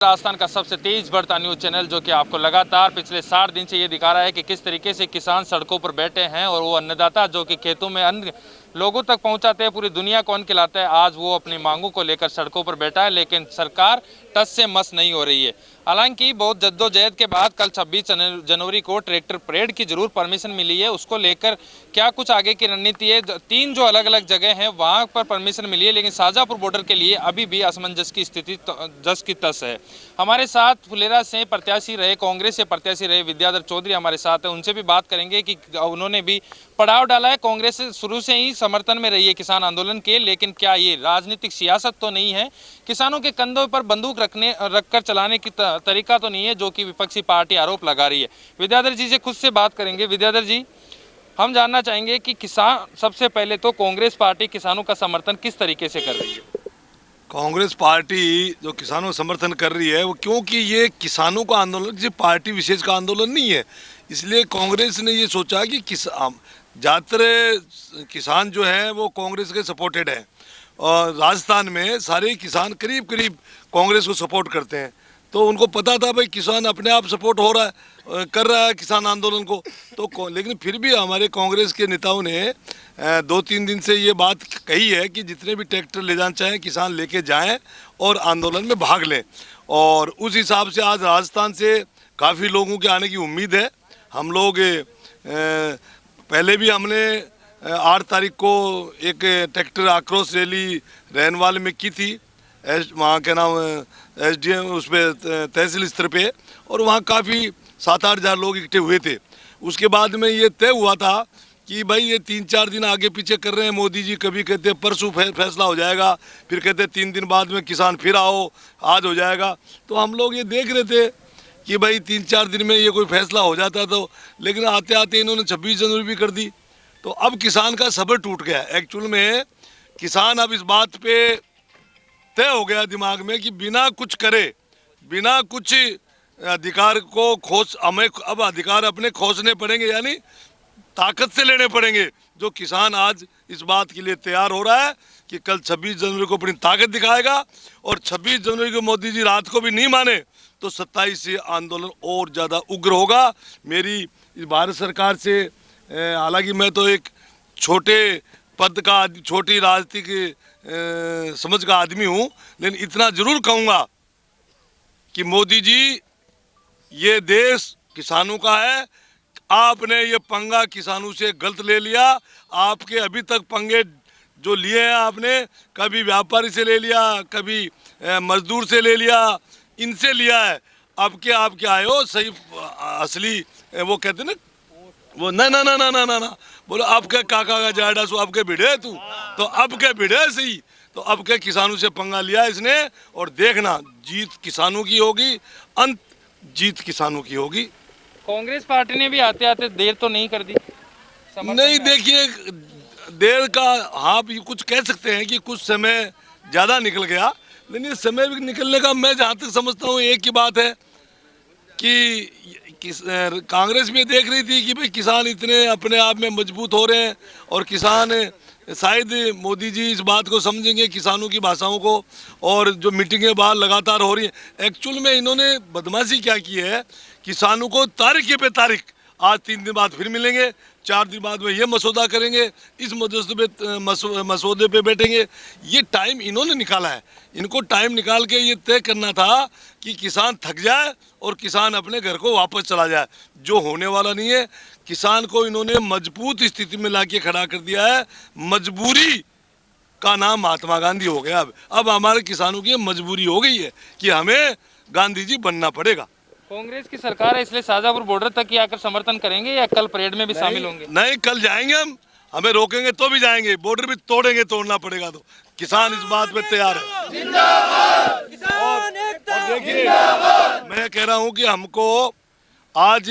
राजस्थान का सबसे तेज बढ़ता न्यूज चैनल जो कि आपको लगातार पिछले 60 दिन से ये दिखा रहा है कि किस तरीके से किसान सड़कों पर बैठे हैं और वो अन्नदाता जो कि खेतों में अन्न लोगों तक पहुंचाते हैं, पूरी दुनिया को अन्न खिलाता है, आज वो अपनी मांगों को लेकर सड़कों पर बैठा है। लेकिन सरकार टस से मस नहीं हो रही है। हालांकि बहुत जद्दोजहद के बाद कल 26 जनवरी को ट्रैक्टर परेड की जरूर परमिशन मिली है। उसको लेकर क्या कुछ आगे की रणनीति है, 3 जो अलग अलग जगह हैं वहां पर परमिशन मिली है, लेकिन शाहजहांपुर बॉर्डर के लिए अभी भी असमंजस की स्थिति जस की तस है। हमारे साथ फुलेरा से प्रत्याशी रहे, कांग्रेस से प्रत्याशी रहे विद्याधर चौधरी हमारे साथ है। उनसे भी बात करेंगे कि उन्होंने भी पड़ाव डाला है। कांग्रेस शुरू से ही समर्थन में रही है किसान आंदोलन के, लेकिन क्या ये राजनीतिक सियासत तो नहीं है? किसानों के कंधों पर बंदूक रखकर चलाने की तरीका तो नहीं है जो कि विपक्षी पार्टी आरोप लगा रही है। विद्याधर जी से खुद से बात करेंगे। विद्याधर जी, हम जानना चाहेंगे कि किसान, सबसे पहले तो कांग्रेस पार्टी किसानों का समर्थन किस तरीके से कर रही है? कांग्रेस पार्टी जो किसानों का समर्थन कर रही है वो क्योंकि ये किसानों का आंदोलन, किसी पार्टी विशेष का आंदोलन नहीं है, इसलिए कांग्रेस ने ये सोचा कि ज़्यादातर किसान जो है वो कांग्रेस के सपोर्टेड हैं और राजस्थान में सारे किसान करीब करीब कांग्रेस को सपोर्ट करते हैं। तो उनको पता था भाई किसान अपने आप सपोर्ट हो रहा है, कर रहा है किसान आंदोलन को, तो लेकिन फिर भी हमारे कांग्रेस के नेताओं ने 2-3 दिन से ये बात कही है कि जितने भी ट्रैक्टर ले जाना चाहें किसान लेके जाएं और आंदोलन में भाग लें। और उस हिसाब से आज राजस्थान से काफ़ी लोगों के आने की उम्मीद है। हम लोग पहले भी हमने 8 तारीख को एक ट्रैक्टर आक्रोश रैली रैनवाल में की थी, वहाँ के नाम SDM उस पर तहसील स्तर पे, और वहाँ काफ़ी 7-8 हज़ार लोग इकट्ठे हुए थे। उसके बाद में ये तय हुआ था कि भाई ये 3-4 दिन आगे पीछे कर रहे हैं मोदी जी, कभी कहते हैं परसों फैसला हो जाएगा, फिर कहते हैं 3 दिन बाद में किसान फिर आओ, आज हो जाएगा। तो हम लोग ये देख रहे थे कि भाई 3-4 दिन में ये कोई फैसला हो जाता तो, लेकिन आते आते इन्होंने 26 जनवरी भी कर दी। तो अब किसान का सब्र टूट गया। एक्चुअल में किसान अब इस बात पे तय हो गया दिमाग में कि बिना कुछ करे, बिना कुछ अधिकार को हमें अब अधिकार अपने खोजने पड़ेंगे, यानी ताकत से लेने पड़ेंगे। जो किसान आज इस बात के लिए तैयार हो रहा है कि कल 26 जनवरी को अपनी ताकत दिखाएगा, और 26 जनवरी को मोदी जी रात को भी नहीं माने तो 27 से आंदोलन और ज़्यादा उग्र होगा। मेरी इस भारत सरकार से, हालांकि मैं तो एक छोटे पद का, छोटी राजनीतिक समझ का आदमी हूँ, लेकिन इतना जरूर कहूँगा कि मोदी जी, ये देश किसानों का है। आपने ये पंगा किसानों से गलत ले लिया। आपके अभी तक पंगे जो लिए हैं आपने, कभी व्यापारी से ले लिया, कभी मजदूर से ले लिया, इनसे लिया है। अब के आप क्या आए हो सही असली, वो कहते ना वो, ना ना ना ना ना ना ना बोलो अब के काका का जायडा सो अब के भिड़े तू, तो अब के भिड़े सही। तो अब के किसानों से पंगा लिया इसने, और देखना जीत किसानों की होगी, अंत जीत किसानों की होगी। कांग्रेस पार्टी ने भी आते आते देर तो नहीं कर दी? नहीं, देखिए देर का, हाँ भी कुछ कह सकते हैं कि कुछ समय ज़्यादा निकल गया, लेकिन ये समय भी निकलने का मैं जहाँ तक समझता हूँ एक ही बात है कि कांग्रेस भी देख रही थी कि भाई किसान इतने अपने आप में मजबूत हो रहे हैं, और किसान शायद मोदी जी इस बात को समझेंगे किसानों की भाषाओं को, और जो मीटिंगें बाहर लगातार हो रही हैं। एक्चुअल में इन्होंने बदमाशी क्या की है, किसानों को तारीख पे तारीख, आज 3 दिन बाद फिर मिलेंगे, 4 दिन बाद में ये मसौदा करेंगे, इस मसौदे पे बैठेंगे। ये टाइम इन्होंने निकाला है। इनको टाइम निकाल के ये तय करना था कि किसान थक जाए और किसान अपने घर को वापस चला जाए, जो होने वाला नहीं है। किसान को इन्होंने मजबूत स्थिति में ला के खड़ा कर दिया है। मजबूरी का नाम महात्मा गांधी हो गया। अब हमारे किसानों की मजबूरी हो गई है कि हमें गांधी जी बनना पड़ेगा। कांग्रेस की सरकार है, इसलिए शाहजहांपुर बॉर्डर तक ही आकर समर्थन करेंगे या कल परेड में भी शामिल होंगे? नहीं, कल जाएंगे हम, हमें रोकेंगे तो भी जाएंगे, बॉर्डर भी तोड़ेंगे, तोड़ना पड़ेगा। तो किसान इस बात पे तैयार है। और देखिए, मैं कह रहा हूँ कि हमको आज,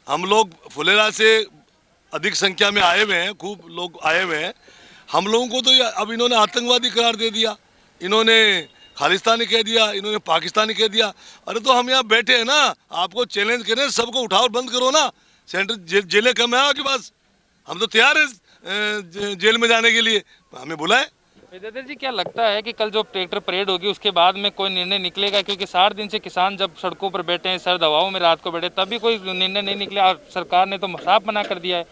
हम लोग फुलेरा से अधिक संख्या में आए हुए हैं, खूब लोग आए हुए हैं। हम लोगों को तो अब इन्होंने आतंकवादी करार दे दिया, इन्होंने खालिस्तानी कह दिया, इन्होंने पाकिस्तानी कह दिया। अरे तो हम यहाँ बैठे हैं ना, आपको चैलेंज करें, सबको उठाओ, बंद करो ना। सेंटर जेलें कम है आपके पास, हम तो तैयार है जेल में जाने के लिए, हमें बुलाएं। विद्याधर जी, क्या लगता है कि कल जो ट्रैक्टर परेड होगी उसके बाद में कोई निर्णय निकलेगा? क्योंकि 60 दिन से किसान जब सड़कों पर बैठे हैं, सर्द हवाओं में रात को बैठे, तभी कोई निर्णय नहीं निकला। और सरकार ने तो साफ मना कर दिया है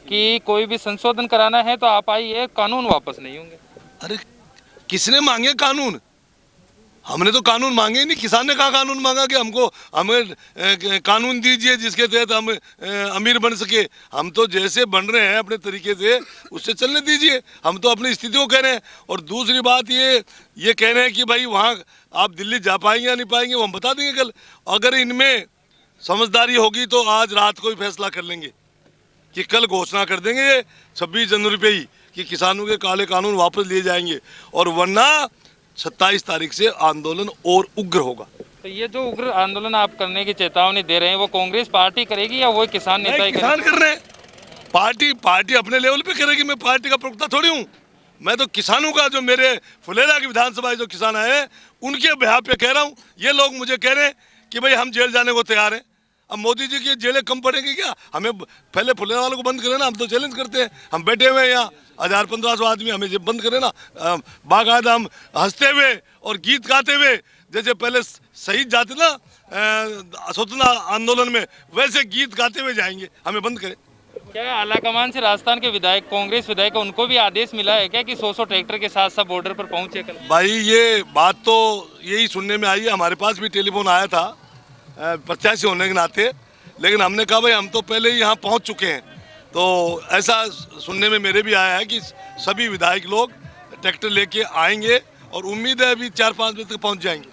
कि कोई भी संशोधन कराना है तो आप आइए, कानून वापस नहीं होंगे। अरे किसने मांगे कानून? हमने तो कानून मांगे ही नहीं। किसान ने कहा कानून मांगा कि हमें कानून दीजिए जिसके तहत हम अमीर बन सके। हम तो जैसे बन रहे हैं अपने तरीके से उससे चलने दीजिए। हम तो अपनी स्थिति को कह रहे हैं। और दूसरी बात ये कह रहे हैं कि भाई वहाँ आप दिल्ली जा पाएंगे या नहीं पाएंगे वो हम बता देंगे कल। अगर इनमें समझदारी होगी तो आज रात को ही फैसला कर लेंगे कि कल घोषणा कर देंगे 26 जनवरी पे ही कि किसानों के काले कानून वापस लिए जाएंगे, और वरना 27 तारीख से आंदोलन और उग्र होगा। तो ये जो उग्र आंदोलन आप करने की चेतावनी दे रहे हैं, वो कांग्रेस पार्टी करेगी या वो किसान नेता ही किसान कर रहे हैं? पार्टी अपने लेवल पे करेगी। मैं पार्टी का प्रवक्ता थोड़ी हूँ। मैं तो किसानों का, जो मेरे फुलेरा की विधानसभा जो किसान आए हैं उनके बिहाफ पे कह रहा हूँ। ये लोग मुझे कह रहे हैं कि भाई हम जेल जाने को तैयार हैं। अब मोदी जी की जेलें कम पड़ेंगी क्या? हमें पहले फुलेरा वालों को बंद करें ना। हम तो चैलेंज करते हैं। हम बैठे हुए हैं यहाँ 1000-1500 आदमी, हमें जब बंद करें ना बाकायदा हम हंसते हुए और गीत गाते हुए, जैसे पहले शहीद जाते ना स्वतंत्रता आंदोलन में, वैसे गीत गाते हुए जाएंगे। हमें बंद करें। क्या आलाकमान से राजस्थान के विधायक, कांग्रेस विधायक, उनको भी आदेश मिला है क्या कि 100 ट्रैक्टर के साथ सब बॉर्डर पर पहुंचे कल? भाई ये बात तो यही सुनने में आई है। हमारे पास भी टेलीफोन आया था प्रत्याशी होने के नाते, लेकिन हमने कहा भाई हम तो पहले ही यहाँ पहुँच चुके हैं। तो ऐसा सुनने में मेरे भी आया है कि सभी विधायक लोग ट्रैक्टर लेके आएंगे और उम्मीद है अभी 4-5 बजे तक पहुँच जाएंगे।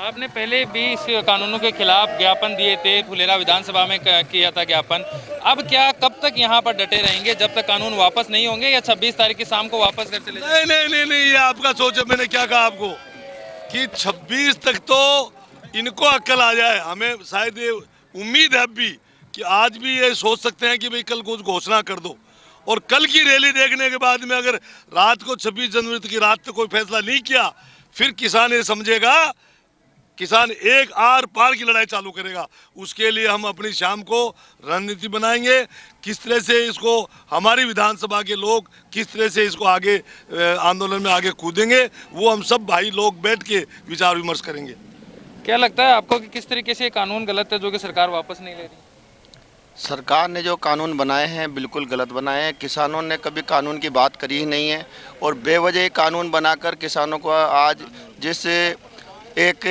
आपने पहले भी इस कानूनों के खिलाफ ज्ञापन दिए थे, फुलेरा विधानसभा में किया था ज्ञापन। अब क्या कब तक यहाँ पर डटे रहेंगे, जब तक कानून वापस नहीं होंगे, या 26 तारीख की शाम को वापस कर चले जाएंगे? नहीं, ये आपका सोच है। मैंने क्या कहा आपको कि 26 तक तो इनको अक्ल आ जाए। हमें शायद ये उम्मीद है अभी कि आज भी ये सोच सकते हैं कि भाई कल कुछ घोषणा कर दो। और कल की रैली देखने के बाद में अगर रात को 26 जनवरी की रात तक कोई फैसला नहीं किया, फिर किसान ये समझेगा, किसान एक आर पार की लड़ाई चालू करेगा। उसके लिए हम अपनी शाम को रणनीति बनाएंगे, किस तरह से इसको हमारी विधानसभा के लोग किस तरह से इसको आगे आंदोलन में आगे कूदेंगे, वो हम सब भाई लोग बैठ के विचार विमर्श करेंगे। क्या लगता है आपको कि किस तरीके से ये कानून गलत है जो कि सरकार वापस नहीं ले रही? सरकार ने जो कानून बनाए हैं बिल्कुल गलत बनाए हैं। किसानों ने कभी कानून की बात करी ही नहीं है, और बेवजह कानून बनाकर किसानों को आज जिस एक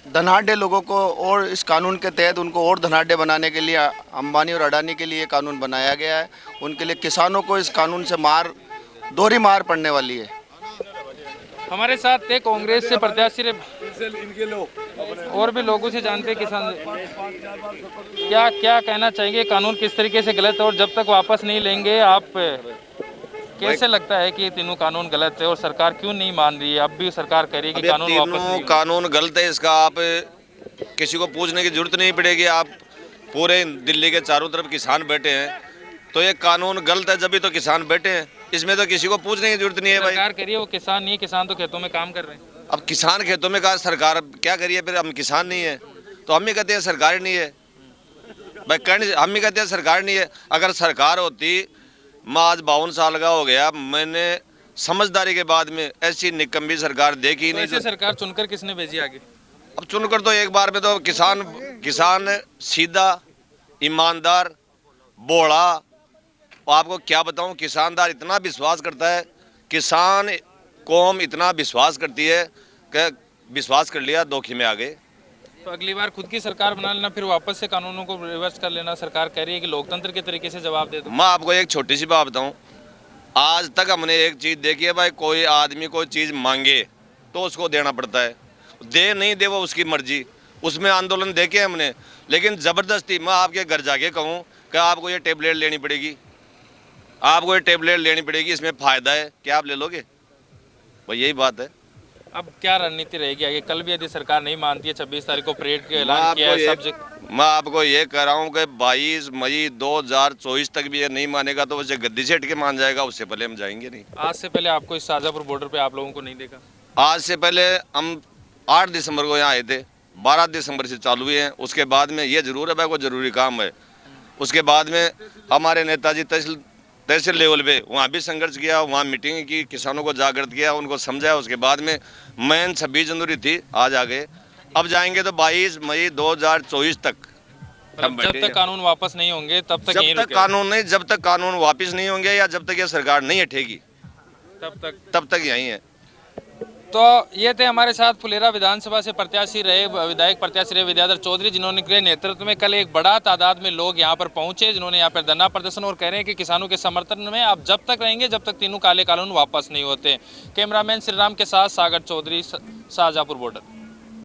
धनाढ़े लोगों को, और इस कानून के तहत उनको और धनाढ़े बनाने के लिए अंबानी और अडानी के लिए कानून बनाया गया है। उनके लिए किसानों को इस कानून से दोहरी मार पड़ने वाली है। हमारे साथ थे कांग्रेस से प्रत्याशी और भी लोगों से जानते हैं किसान। क्या कहना चाहेंगे, कानून किस तरीके से गलत है और जब तक वापस नहीं लेंगे आप कैसे लगता है कि ये तीनों कानून गलत है और सरकार क्यों नहीं मान रही है? अब भी सरकार कह रही है कि कानून वापस नहीं होगा। कानून गलत है, इसका आप किसी को पूछने की जरूरत नहीं पड़ेगी। आप पूरे दिल्ली के चारों तरफ किसान बैठे हैं, तो ये कानून गलत है जब भी तो किसान बैठे हैं। इसमें तो किसी को पूछने की जरूरत नहीं है भाई। सरकार कह रही है वो किसान नहीं है, किसान तो खेतों में काम कर रहे हैं। अब किसान खेतों में कहा, सरकार क्या करिए? फिर हम किसान नहीं है तो हम भी कहते हैं सरकार नहीं है भाई। हम भी कहते हैं सरकार नहीं है। अगर सरकार होती, मैं आज 52 साल का हो गया, मैंने समझदारी के बाद में ऐसी निकम्मी सरकार देखी ही नहीं। ऐसे सरकार चुनकर किसने भेजी आगे? अब चुनकर तो एक बार में तो किसान सीधा, ईमानदार, बोला। आपको क्या बताऊं, किसानदार इतना विश्वास करता है, किसान कौम इतना विश्वास करती है कि विश्वास कर लिया, धोखे में आ गए। तो अगली बार खुद की सरकार बना लेना, फिर वापस से कानूनों को रिवर्स कर लेना। सरकार कह रही है कि लोकतंत्र के तरीके से जवाब दे दो। मैं आपको एक छोटी सी बात बताऊं, आज तक हमने एक चीज़ देखी है भाई, कोई आदमी कोई चीज़ मांगे तो उसको देना पड़ता है, दे नहीं दे वो उसकी मर्जी। उसमें आंदोलन देखे हमने, लेकिन ज़बरदस्ती मैं आपके घर जाके कहूँ कि आपको ये टेबलेट लेनी पड़ेगी, आपको ये टेबलेट लेनी पड़ेगी, इसमें फ़ायदा है, क्या आप ले लोगे भाई? यही बात है। अब क्या रणनीति रहेगी आगे? कल भी यदि सरकार नहीं मानती है, 26 तारीख को परेड का ऐलान किया है सब। मैं आपको ये कह रहा हूँ कि 22 मई 2024 तक भी ये नहीं मानेगा तो वैसे गद्दी से हट के मान जाएगा, उससे पहले हम जाएंगे नहीं। आज से पहले आपको इस शाजापुर बॉर्डर पे आप लोगों को नहीं देखा? आज से पहले हम 8 दिसंबर को यहाँ आए थे, 12 दिसंबर से चालू हुए हैं। उसके बाद में ये जरूर है भाई कोई ज़रूरी काम है। उसके बाद में हमारे नेताजी तहसील तहसील लेवल पे वहाँ भी संघर्ष किया, वहाँ मीटिंग की, किसानों को जागृत किया, उनको समझाया। उसके बाद में मेन 26 जनवरी थी, आज आ गए। अब जाएंगे तो 22 मई 2024 तक हम जब बैठे तक हैं। कानून वापस नहीं होंगे तब तक यहीं जब तक रुकेगा। कानून नहीं, जब तक कानून वापस नहीं होंगे या जब तक ये सरकार नहीं हटेगी तब तक यहीं है। तो ये थे हमारे साथ फुलेरा विधानसभा से प्रत्याशी रहे, विधायक प्रत्याशी रहे विद्याधर चौधरी, जिन्होंने के नेतृत्व में कल एक बड़ा तादाद में लोग यहाँ पर पहुंचे, जिन्होंने यहाँ पर धरना प्रदर्शन और कह रहे हैं कि किसानों के समर्थन में आप जब तक रहेंगे जब तक तीनों काले कानून वापस नहीं होते। कैमरामैन श्रीराम के साथ सागर चौधरी, शाहजहाँपुर बॉर्डर।